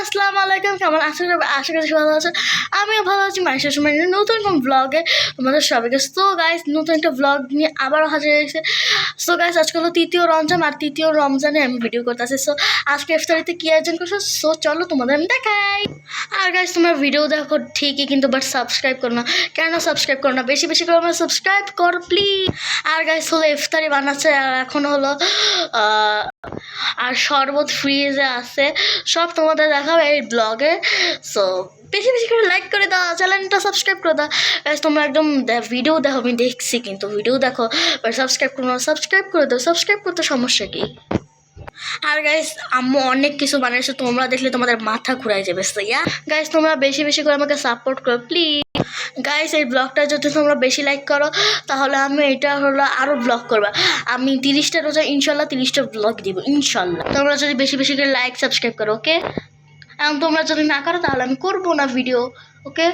আসসালামু আলাইকুম। কেমন আছেন? আশা করছি ভালো আছেন। আমিও ভালো আছি। মানুষের সময় নতুন কোন ব্লগে তোমাদের সবাইকে সো গাইস নতুন একটা ব্লগ নিয়ে আবারও হাজির হয়েছে। সো গাইস আজকে হলো তৃতীয় রমজান, আর তৃতীয় রমজানে আমি ভিডিও করতেছি। সো আজকে ইফতারিতে কী আয়োজন করছো, সো চলো তোমাদের আমি দেখাই। আর গাইস তোমরা ভিডিও দেখো ঠিকই, কিন্তু বাট সাবস্ক্রাইব করো না। কেন সাবস্ক্রাইব করো না? বেশি বেশি করে আমার সাবস্ক্রাইব করো প্লিজ। আর গাইস হলো ইফতারি বানাচ্ছে, আর এখন হলো আর শরবত ফ্রিজে আছে, সব তোমাদের দেখাবো এই ব্লগে। সো বেশি বেশি করে লাইক করে দাও, চ্যানেলটা সাবস্ক্রাইব করে দাও। তোমরা একদম ভিডিও দেখো, আমি দেখছি কিন্তু ভিডিও দেখো, বাট সাবস্ক্রাইব করো না। সাবস্ক্রাইব করে দাও, সাবস্ক্রাইব করতে সমস্যা কি? আর গাইস আম্মু অনেক কিছু বানিয়েছে, তোমরা দেখলে তোমাদের মাথা ঘুরাই যাবে। সো ইয়া গাইস তোমরা বেশি বেশি করে আমাকে সাপোর্ট করো প্লিজ। গাইস এই ব্লগটা যদি তোমরা বেশি লাইক করো তাহলে আমি এটা হলো আরও ব্লগ করবো। আমি 30টা রোজা ইনশাল্লাহ 30টা ব্লগ দিব ইনশাল্লাহ। তোমরা যদি বেশি বেশি করে লাইক সাবস্ক্রাইব করো, ওকে? এখন তোমরা যদি না করো তাহলে আমি করবো না ভিডিও, ওকে?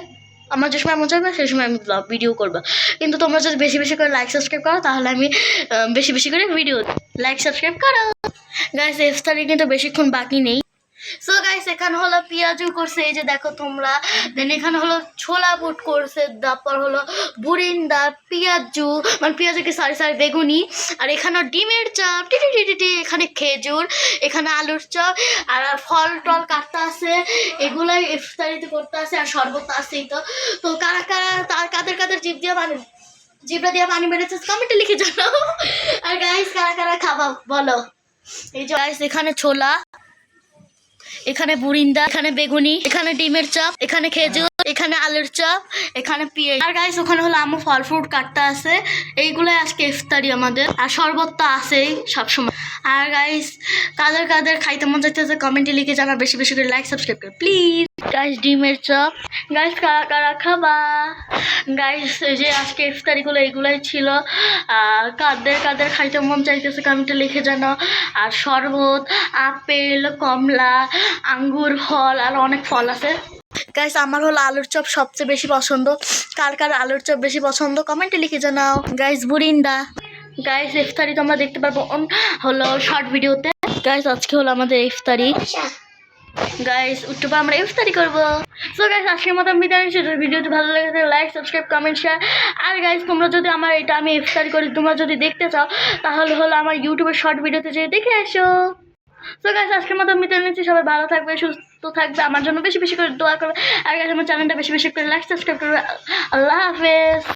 আমার যে সময় মন চাইবে সেই সময় আমি ভিডিও করবো, কিন্তু তোমরা যদি বেশি বেশি করে লাইক সাবস্ক্রাইব করো তাহলে আমি বেশি বেশি করে ভিডিও। লাইক সাবস্ক্রাইব করো গাইস। ইফতারি কিন্তু বেশিক্ষণ বাকি নেই। সো গাইস এখানে হলো পেঁয়াজু করছে, এই যে দেখো তোমরা। দেন এখানে হলো ছোলা বুট করছে, তারপর হলো বুরিন্দা, পেঁয়াজু মানে পেঁয়াজুকে সারি সারি বেগুনি, আর এখানে ডিমের চপ, টি, এখানে খেজুর, এখানে আলুর চপ, আর ফল টল কাটতে আছে, এগুলোই ইফতারিতে করতে আছে। আর শরবত আছেই। তো তো কারা কারা কাদের কাদের জিভটা দিয়ে পানি বেড়েছে কমেন্টে লিখে জানাও। আর গাইস কারা কারা খাবা বলো। এই যে গাইস এখানে ছোলা, এখানে বুরিন্দা, এখানে বেগুনি, এখানে ডিমের চপ, এখানে খেজুর, এখানে আলুর চপ, এখানে পেঁয়াজ। আর গাইস ওখানে হলো আমার ফল ফ্রুট কাটতে আছে। এইগুলোই আজকে ইফতারি আমাদের। আর শরবত তো আছেই সবসময়। আর গাইস কাদের কাদের খাইতে মন চাইতেছে কমেন্টে লিখে জানা, বেশি বেশি করে লাইক সাবস্ক্রাইব করে প্লিজ। গাইস ডিমের চপ, গাইস কারা কারা খাবা। গাইস এই যে আজকে ইফতারিগুলো এইগুলাই ছিল। কাদের কাদের খাইতে মন চাইতেছে কমেন্টে লিখে জানাও। আর শরবত, আপেল, কমলা, আঙ্গুর, ফল, আর অনেক ফল আছে। গাইস আমার হলো আলুর চপ সবচেয়ে বেশি পছন্দ। কার কার আলুর চপ বেশি পছন্দ কমেন্টে লিখে জানাও। গাইস বুরিন্দা। গাইস ইফতারি তোমরা দেখতে পারবো হলো শর্ট ভিডিওতে। গাইস আজকে হলো আমাদের ইফতারি। গাইস একটু পর আমরা ইফতারি করবো। সো গাইস আজকের মতো বিদায় নিচ্ছি। ভিডিওটি ভালো লেগেছে লাইক সাবস্ক্রাইব কমেন্ট শেয়ার। আর গাইস তোমরা যদি আমার এটা আমি ইফতারি করি তোমরা যদি দেখতে চাও তাহলে হলো আমার ইউটিউবের শর্ট ভিডিওতে যেয়ে দেখে এসো। সো গাইস আজকের মতো বিদায় নিচ্ছি। সবাই ভালো থাকবে, সুস্থ থাকবে, আমার জন্য বেশি বেশি করে দোয়া করবে। আর গাইস আমার চ্যানেলটা বেশি বেশি করে লাইক সাবস্ক্রাইব করবে। আল্লাহ হাফেজ।